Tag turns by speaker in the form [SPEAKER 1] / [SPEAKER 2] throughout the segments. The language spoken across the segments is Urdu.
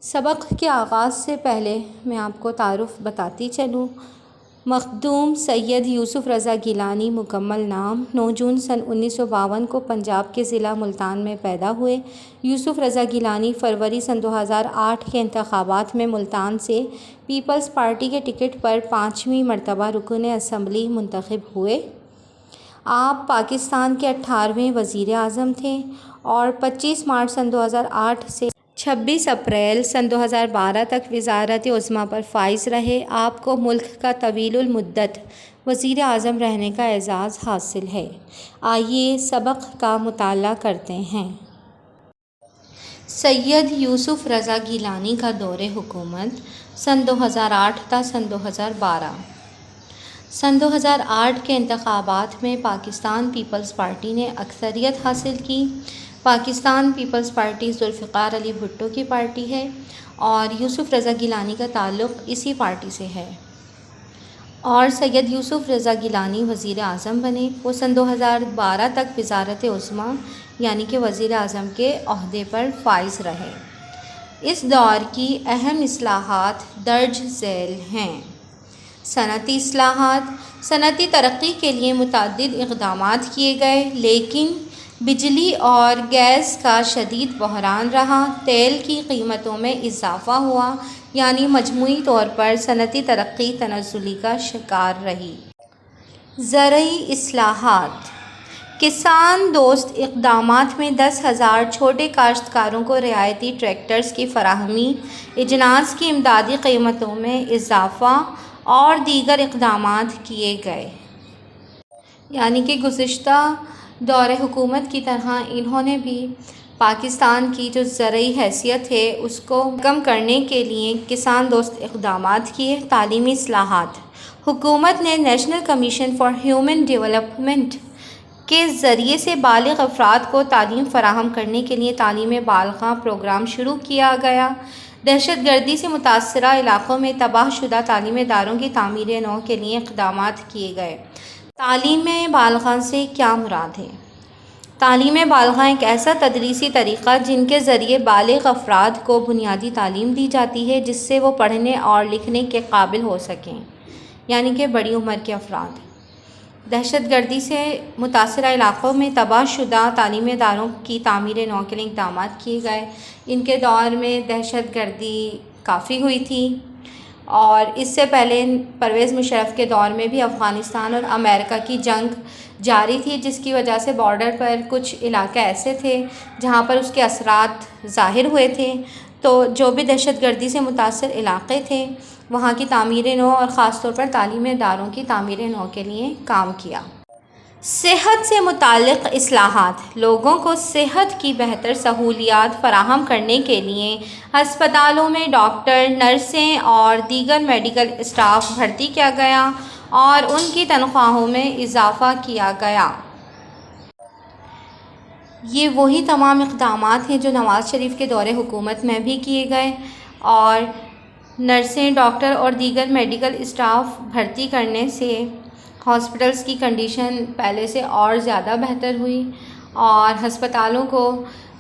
[SPEAKER 1] سبق کے آغاز سے پہلے میں آپ کو تعارف بتاتی چلوں۔ مخدوم سید یوسف رضا گیلانی مکمل نام 9 جون سن 1952 کو پنجاب کے ضلع ملتان میں پیدا ہوئے۔ یوسف رضا گیلانی فروری سن 2008 کے انتخابات میں ملتان سے پیپلز پارٹی کے ٹکٹ پر 5ویں مرتبہ رکن اسمبلی منتخب ہوئے۔ آپ پاکستان کے 18ویں وزیر اعظم تھے اور 25 مارچ سن 2008 سے 26 اپریل سن 2012 تک وزارت عظمیٰ پر فائز رہے۔ آپ کو ملک کا طویل المدت وزیر اعظم رہنے کا اعزاز حاصل ہے۔ آئیے سبق کا مطالعہ کرتے ہیں۔ سید یوسف رضا گیلانی کا دور حکومت سن 2008 تا سن 2012۔ سن 2008 کے انتخابات میں پاکستان پیپلز پارٹی نے اکثریت حاصل کی۔ پاکستان پیپلز پارٹی ذوالفقار علی بھٹو کی پارٹی ہے اور یوسف رضا گیلانی کا تعلق اسی پارٹی سے ہے، اور سید یوسف رضا گیلانی وزیر اعظم بنے۔ وہ سن 2012 تک وزارت عظمیٰ یعنی کہ وزیر اعظم کے عہدے پر فائز رہے۔ اس دور کی اہم اصلاحات درج ذیل ہیں۔ صنعتی اصلاحات۔ صنعتی ترقی کے لیے متعدد اقدامات کیے گئے، لیکن بجلی اور گیس کا شدید بحران رہا۔ تیل کی قیمتوں میں اضافہ ہوا، یعنی مجموعی طور پر صنعتی ترقی تنزلی کا شکار رہی۔ زرعی اصلاحات۔ کسان دوست اقدامات میں 10,000 چھوٹے کاشتکاروں کو رعایتی ٹریکٹرز کی فراہمی، اجناس کی امدادی قیمتوں میں اضافہ اور دیگر اقدامات کیے گئے۔ یعنی کہ گزشتہ دور حکومت کی طرح انہوں نے بھی پاکستان کی جو زرعی حیثیت ہے اس کو کم کرنے کے لیے کسان دوست اقدامات کیے۔ تعلیمی اصلاحات۔ حکومت نے national commission for human development کے ذریعے سے بالغ افراد کو تعلیم فراہم کرنے کے لیے تعلیم بالغاں پروگرام شروع کیا گیا۔ دہشت گردی سے متاثرہ علاقوں میں تباہ شدہ تعلیمی اداروں کی تعمیر نو کے لیے اقدامات کیے گئے۔ تعلیم بالغاں سے کیا مراد ہے؟ تعلیم بالغاں ایک ایسا تدریسی طریقہ جن کے ذریعے بالغ افراد کو بنیادی تعلیم دی جاتی ہے جس سے وہ پڑھنے اور لکھنے کے قابل ہو سکیں، یعنی کہ بڑی عمر کے افراد۔ دہشت گردی سے متاثرہ علاقوں میں تباہ شدہ تعلیمی اداروں کی تعمیر نو کے لیے اقدامات کیے گئے۔ ان کے دور میں دہشت گردی کافی ہوئی تھی، اور اس سے پہلے پرویز مشرف کے دور میں بھی افغانستان اور امریکہ کی جنگ جاری تھی، جس کی وجہ سے بارڈر پر کچھ علاقے ایسے تھے جہاں پر اس کے اثرات ظاہر ہوئے تھے۔ تو جو بھی دہشت گردی سے متاثر علاقے تھے وہاں کی تعمیر نو اور خاص طور پر تعلیمی اداروں کی تعمیر نو کے لیے کام کیا۔ صحت سے متعلق اصلاحات۔ لوگوں کو صحت کی بہتر سہولیات فراہم کرنے کے لیے ہسپتالوں میں ڈاکٹر، نرسیں اور دیگر میڈیکل اسٹاف بھرتی کیا گیا اور ان کی تنخواہوں میں اضافہ کیا گیا۔ یہ وہی تمام اقدامات ہیں جو نواز شریف کے دور حکومت میں بھی کیے گئے، اور نرسیں، ڈاکٹر اور دیگر میڈیکل اسٹاف بھرتی کرنے سے ہاسپٹلز کی کنڈیشن پہلے سے اور زیادہ بہتر ہوئی اور ہسپتالوں کو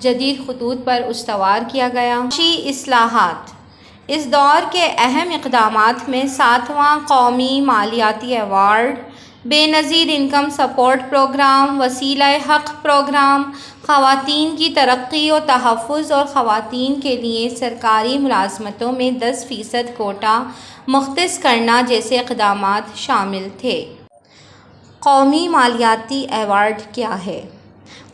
[SPEAKER 1] جدید خطوط پر استوار کیا گیا۔ معاشی اصلاحات۔ اس دور کے اہم اقدامات میں 7واں قومی مالیاتی ایوارڈ، بے نظیر انکم سپورٹ پروگرام، وسیلہ حق پروگرام، خواتین کی ترقی و تحفظ اور خواتین کے لیے سرکاری ملازمتوں میں 10% کوٹا مختص کرنا جیسے اقدامات شامل تھے۔ قومی مالیاتی ایوارڈ کیا ہے؟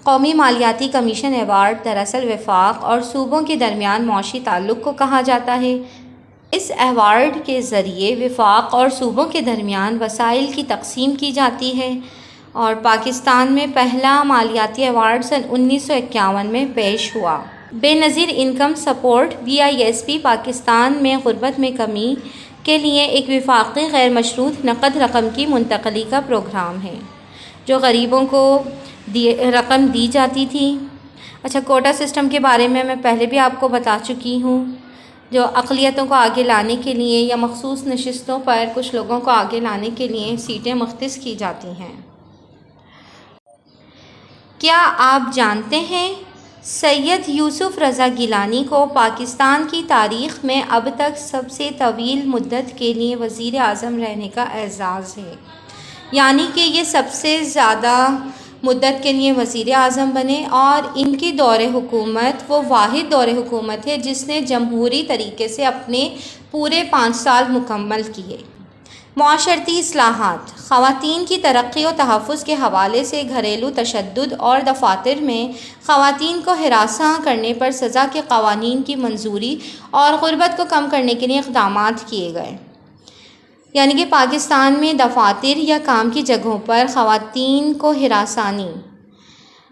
[SPEAKER 1] قومی مالیاتی کمیشن ایوارڈ دراصل وفاق اور صوبوں کے درمیان معاشی تعلق کو کہا جاتا ہے۔ اس ایوارڈ کے ذریعے وفاق اور صوبوں کے درمیان وسائل کی تقسیم کی جاتی ہے، اور پاکستان میں پہلا مالیاتی ایوارڈ سن 1951 میں پیش ہوا۔ بے نظیر انکم سپورٹ BISP پاکستان میں غربت میں کمی کے لیے ایک وفاقی غیر مشروط نقد رقم کی منتقلی کا پروگرام ہے جو غریبوں کو رقم دی جاتی تھی۔ اچھا، کوٹا سسٹم کے بارے میں پہلے بھی آپ کو بتا چکی ہوں، جو اقلیتوں کو آگے لانے کے لیے یا مخصوص نشستوں پر کچھ لوگوں کو آگے لانے کے لیے سیٹیں مختص کی جاتی ہیں۔ کیا آپ جانتے ہیں سید یوسف رضا گیلانی کو پاکستان کی تاریخ میں اب تک سب سے طویل مدت کے لیے وزیر اعظم رہنے کا اعزاز ہے، یعنی کہ یہ سب سے زیادہ مدت کے لیے وزیر اعظم بنے، اور ان کی دور حکومت وہ واحد دور حکومت ہے جس نے جمہوری طریقے سے اپنے پورے 5 سال مکمل کیے۔ معاشرتی اصلاحات، خواتین کی ترقی و تحفظ کے حوالے سے گھریلو تشدد اور دفاتر میں خواتین کو ہراساں کرنے پر سزا کے قوانین کی منظوری اور غربت کو کم کرنے کے لیے اقدامات کیے گئے، یعنی کہ پاکستان میں دفاتر یا کام کی جگہوں پر خواتین کو ہراسانی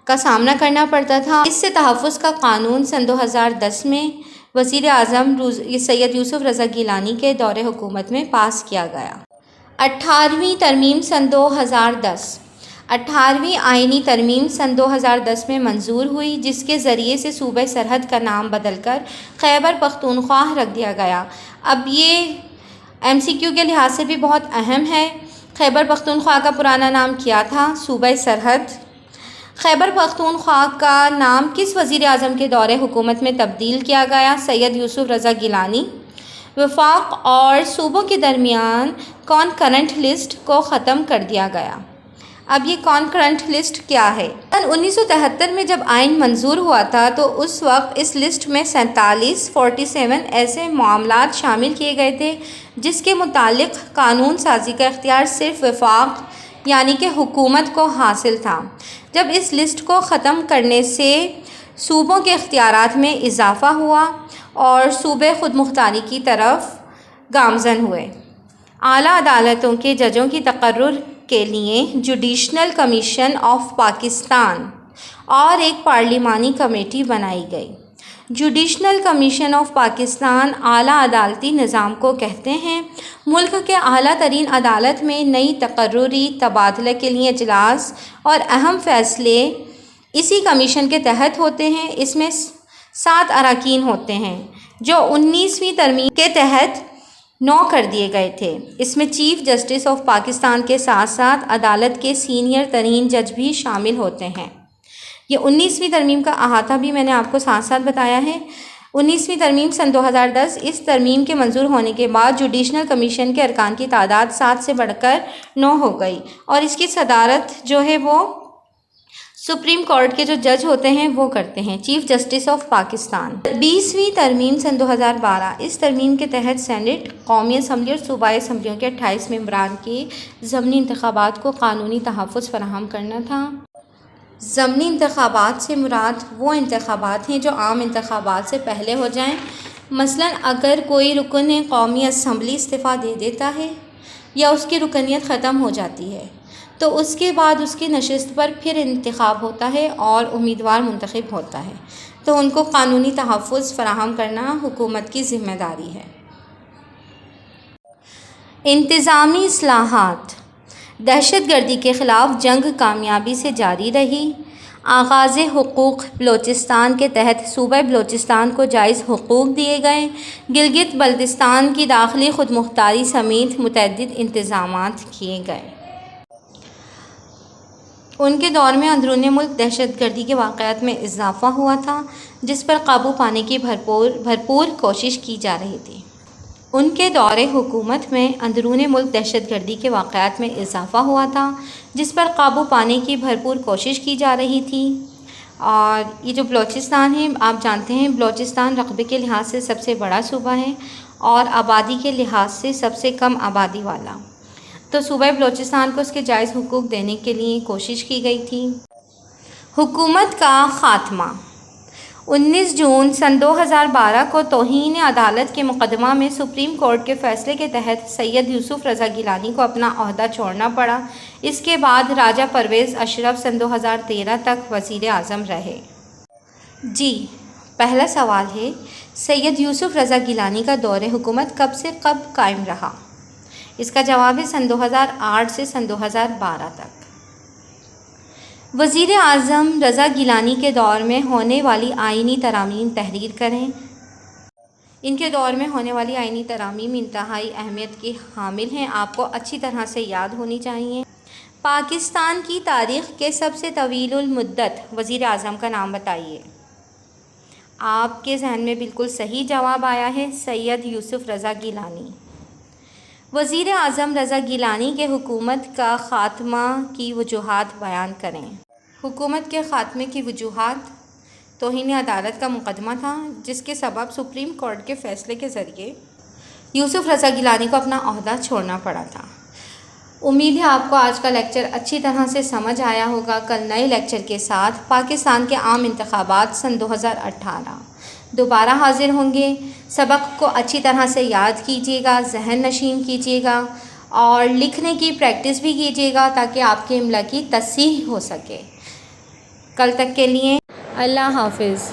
[SPEAKER 1] کا سامنا کرنا پڑتا تھا۔ اس سے تحفظ کا قانون سن 2010 میں وزیر اعظم سید یوسف رضا گیلانی کے دور حکومت میں پاس کیا گیا۔ 18ویں ترمیم سن 2010 18ویں آئینی ترمیم سن 2010 میں منظور ہوئی، جس کے ذریعے سے صوبہ سرحد کا نام بدل کر خیبر پختونخوا رکھ دیا گیا۔ اب یہ MCQ کے لحاظ سے بھی بہت اہم ہے۔ خیبر پختونخوا کا پرانا نام کیا تھا؟ صوبہ سرحد۔ خیبر پختونخوا کا نام کس وزیر اعظم کے دور حکومت میں تبدیل کیا گیا؟ سید یوسف رضا گیلانی۔ وفاق اور صوبوں کے درمیان کانکرنٹ لسٹ کو ختم کر دیا گیا۔ اب یہ کانکرنٹ لسٹ کیا ہے؟ سن 1973 میں جب آئین منظور ہوا تھا تو اس وقت اس لسٹ میں 47 ایسے معاملات شامل کیے گئے تھے جس کے متعلق قانون سازی کا اختیار صرف وفاق یعنی کہ حکومت کو حاصل تھا۔ جب اس لسٹ کو ختم کرنے سے صوبوں کے اختیارات میں اضافہ ہوا اور صوبے خود مختاری کی طرف گامزن ہوئے۔ اعلیٰ عدالتوں کے ججوں کی تقرر کے لیے جوڈیشنل کمیشن آف پاکستان اور ایک پارلیمانی کمیٹی بنائی گئی۔ جوڈیشنل کمیشن آف پاکستان اعلیٰ عدالتی نظام کو کہتے ہیں۔ ملک کے اعلیٰ ترین عدالت میں نئی تقرری تبادلہ کے لیے اجلاس اور اہم فیصلے اسی کمیشن کے تحت ہوتے ہیں۔ اس میں 7 اراکین ہوتے ہیں جو 19ویں ترمیم کے تحت 9 کر دیے گئے تھے۔ اس میں چیف جسٹس آف پاکستان کے ساتھ ساتھ عدالت کے سینئر ترین جج بھی شامل ہوتے ہیں۔ یہ 19ویں ترمیم کا احاطہ بھی میں نے آپ کو ساتھ ساتھ بتایا ہے۔ 19ویں ترمیم سن 2010، اس ترمیم کے منظور ہونے کے بعد جوڈیشنل کمیشن کے ارکان کی تعداد 7 سے بڑھ کر 9 ہو گئی، اور اس کی صدارت جو ہے وہ سپریم کورٹ کے جو جج ہوتے ہیں وہ کرتے ہیں، چیف جسٹس آف پاکستان۔ 20ویں ترمیم سن 2012، اس ترمیم کے تحت سینٹ، قومی اسمبلی اور صوبائی اسمبلیوں کے 28 ممبران کے ضمنی انتخابات کو قانونی تحفظ فراہم کرنا تھا۔ ضمنی انتخابات سے مراد وہ انتخابات ہیں جو عام انتخابات سے پہلے ہو جائیں۔ مثلاً اگر کوئی رکن قومی اسمبلی استعفیٰ دے دیتا ہے یا اس کی رکنیت ختم ہو جاتی ہے تو اس کے بعد اس کی نشست پر پھر انتخاب ہوتا ہے اور امیدوار منتخب ہوتا ہے، تو ان کو قانونی تحفظ فراہم کرنا حکومت کی ذمہ داری ہے۔ انتظامی اصلاحات، دہشت گردی کے خلاف جنگ کامیابی سے جاری رہی۔ آغاز حقوق بلوچستان کے تحت صوبہ بلوچستان کو جائز حقوق دیے گئے۔ گلگت بلتستان کی داخلی خود مختاری سمیت متعدد انتظامات کیے گئے۔ ان کے دور میں اندرون ملک دہشت گردی کے واقعات میں اضافہ ہوا تھا، جس پر قابو پانے کی بھرپور کوشش کی جا رہی تھی۔ ان کے دور حکومت میں اندرون ملک دہشت گردی کے واقعات میں اضافہ ہوا تھا، جس پر قابو پانے کی بھرپور کوشش کی جا رہی تھی۔ اور یہ جو بلوچستان ہے، آپ جانتے ہیں بلوچستان رقبے کے لحاظ سے سب سے بڑا صوبہ ہے اور آبادی کے لحاظ سے سب سے کم آبادی والا، تو صوبہ بلوچستان کو اس کے جائز حقوق دینے کے لیے کوشش کی گئی تھی۔ حکومت کا خاتمہ، 19 جون سن 2012 کو توہین عدالت کے مقدمہ میں سپریم کورٹ کے فیصلے کے تحت سید یوسف رضا گیلانی کو اپنا عہدہ چھوڑنا پڑا۔ اس کے بعد راجہ پرویز اشرف سن 2013 تک وزیر اعظم رہے۔ جی، پہلا سوال ہے، سید یوسف رضا گیلانی کا دور حکومت کب سے کب قائم رہا؟ اس کا جواب ہے سن 2008 سے سن 2012 تک۔ وزیر اعظم رضا گیلانی کے دور میں ہونے والی آئینی ترامیم تحریر کریں۔ ان کے دور میں ہونے والی آئینی ترامیم انتہائی اہمیت کی حامل ہیں، آپ کو اچھی طرح سے یاد ہونی چاہیے۔ پاکستان کی تاریخ کے سب سے طویل المدت وزیر اعظم کا نام بتائیے۔ آپ کے ذہن میں بالکل صحیح جواب آیا ہے، سید یوسف رضا گیلانی۔ وزیر اعظم رضا گیلانی کے حکومت کا خاتمہ کی وجوہات بیان کریں۔ حکومت کے خاتمے کی وجوہات: توہین عدالت کا مقدمہ تھا، جس کے سبب سپریم کورٹ کے فیصلے کے ذریعے یوسف رضا گیلانی کو اپنا عہدہ چھوڑنا پڑا تھا۔ امید ہے آپ کو آج کا لیکچر اچھی طرح سے سمجھ آیا ہوگا۔ کل نئے لیکچر کے ساتھ پاکستان کے عام انتخابات سن 2018 دوبارہ حاضر ہوں گے۔ سبق کو اچھی طرح سے یاد کیجیے گا، ذہن نشین کیجیے گا اور لکھنے کی پریکٹس بھی کیجیے گا تاکہ آپ کے املا کی تصحیح ہو سکے۔ کل تک کے لیے اللہ حافظ۔